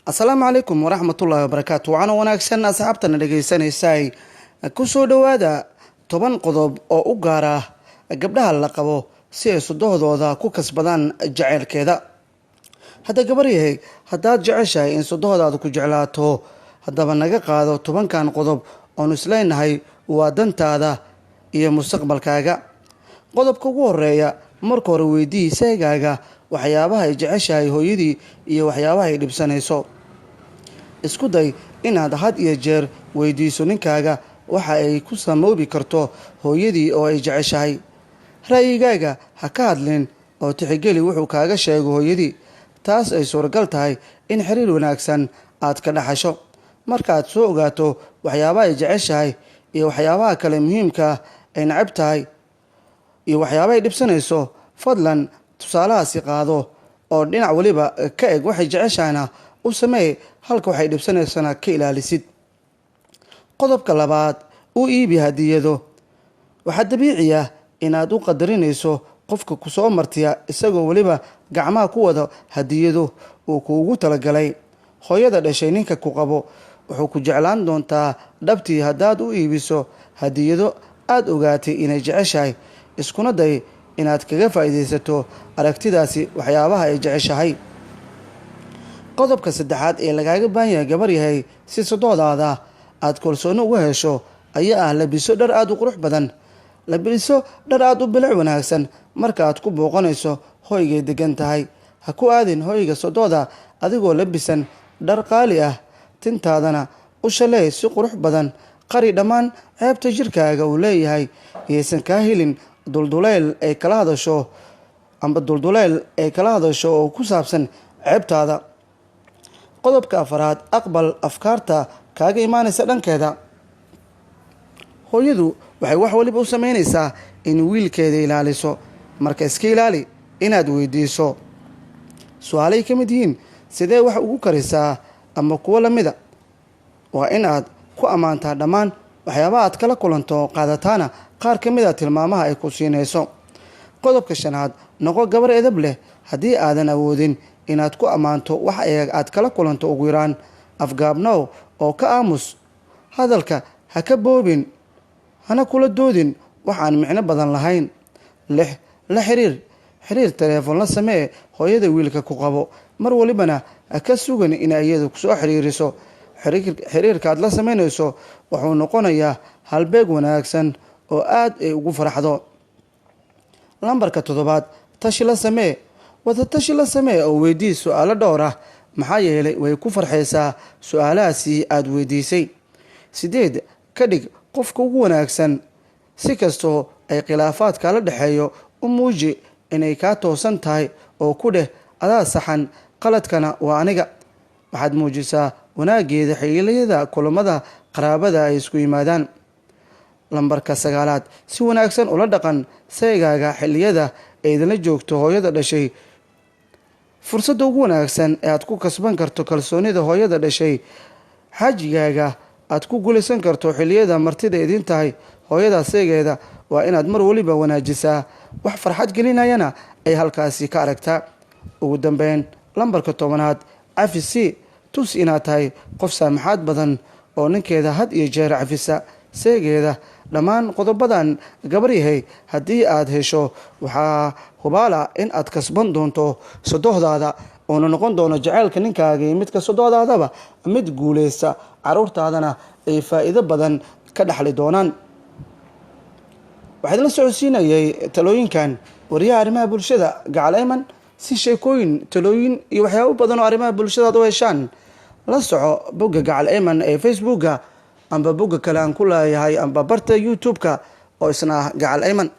Asalaamu calaykum waraxmatullaahi wabarakaatu. Waxaan wanaagsan asxaabtana dhageysanaysaa ku soo dhawaada 10 qodob oo u gaar ah gabdhaha la qabo si ay sodoohdooda ku kasbadaan jaceylkeeda. Hadda gabar yahay haddaad jeceshahay in sodoohdaadu ku jeclaato haddaba naga qaado 10kan qodob oo isleenahay waa dantaada iyo mustaqbalkaaga. Qodobka ugu horeeya marka hore weydii seegaaga waxyaabaha ay jeceshahay hooyadii iyo waxyaabaha ay dhibsanayso. Isku day inaad had iyo jeer weydiiso ninkaaga waxa ay ku samoobi karto hooyadii oo ay jeceshahay. Ra'yigaaga ha ka hadlin oo tixgeli wuxuu kaaga sheego hooyadii. Taas ay suuragal tahay in xiriir wanaagsan aad ka dhaxasho. Markaad soo ogaato waxyaabaha ay jeceshahay iyo waxyaabaha kale muhiimka ah ay neceb tahay iyo waxyaabaha ay dhibsanayso, fadlan tusaalahaasi qaado oo dhinac waliba ka eeg waxay jeceshahayna u samee halka waxay dhibsanaysana ka ilaalisid. Qodobka labaad, u iibi hadiyado. Waxa dabiici ah inaad u qadarinayso qofka ku soo martiya isagoo waliba gacmaha ku wada hadiyado uu kuugu talagalay. Hooyada dhashay ninka ku qabo wuxuu ku jeclaan doontaa dhabtii haddaad u iibiso hadiyado aad ogaatay inay jeceshahay. Iskuna day inaad kaga faa'iideysato aragtidaasi waxyaabaha ay jeceshahay. Qodobka saddexaad ee lagaaga baahan yahay gabar yahay si sodoohdaada aad kalsooni ugu hesho ayaa ah labiso dhar aad u qurux badan. Labiso dhar aad u bilic wanaagsan marka aad ku booqanayso hoygay degan tahay. Ha ku aadin hoyga sodooda adigoo labisan dhar qaali ah. Tintaadana u shalay si qurux badan. Qari dhammaan ceebta jirkaaga uu leeyahay. Yeysan ka helin dulduleel ay kala hadasho oo ku saabsan ceebtaada. Qodobka afaraad, aqbal afkaarta kaaga imaanaysa dhankeeda. Hooyadu waxay wax waliba u sameynaysaa in wiilkeeda ilaaliso. Marka iska ilaali inaad weydiiso su'aalay ka mid yihiin sidee wax ugu karisaa ama kuwa lamida. Waa inaad ku ammaantaa dhammaan waxyaabaha aad kala kulanto qaadataana qaar ka mid ah tilmaamaha ay ku siinayso. Qodobka shanaad, noqo gabar edeb leh. Haddii aadan awoodin inaad ku ammaanto wax aad kala kulanto ugu yaraan afgaabnow oo ka aamus. Hadalka ha ka boobin hana kula doodin wax aan micno badan lahayn. La xiriir telefoon la samee hooyada wiilka ku qabo. Mar walibana ha ka sugan in iyadu ku soo xiriiriso. Xiriirkaad la sameynayso wuxuu noqonayaa halbeeg wanaagsan oo aad ay ugu faraxdo. Lambarka 7, tashi la samee. Wada tashi la samee oo weydii su'aalo dhowr ah maxaa yeelay way ku farxaysaa su'aalahaasi aad weydiisay. 8, ka dhig qofka ugu wanaagsan. Si kastoo ay khilaafaad kala dhaxeeyo u muuji inay ka toosan tahay oo ku dheh adaa saxan qaladkana waa aniga. Waxaad muujisaa wanaageeda xilliyada kulamada qaraabada ay isku yimaadaan. Lambarka 9, si wanaagsan ula dhaqan seegaaga xilliyada ay idinla joogto hooyada dhashay. Fursadda ugu wanaagsan ee aad ku kasban karto kalsoonida hooyada dhashay xajigaaga aad ku guulaysan karto xilliyada martida idin tahay hooyada seegeeda waa inaad mar waliba wanaajisaa wax farxad gelinayana ay halkaasi ka aragtaa. Ugu dambeyn, lambarka 10, cafisi. Tus inaad tahay qof saamaxaad badan oo ninkeeda had iyo jeer cafisa seegeeda. Dhammaan qodobadan gabar yahay haddii aad hesho waxaa hubaala in aad kasban doonto sodoohdaada oo noqon doono jaceylka ninkaaga iyo midka sodoohdaadaba mid guuleysta. Caruurtaadana ay faa'iido badan ka dhaxli doonaan. Waxaan la socodsiinayay talooyinkan wariyaha arrimaha bulshada Gacal Ayman. Si sheekooyin, talooyin iyo waxyaabo badan oo arrimaha bulshada u heshaan la soco bogga Gacal Ayman ee Facebook amba bogga kale aan ku leeyahay amba barta YouTube-ka oo isna Gacal Ayman.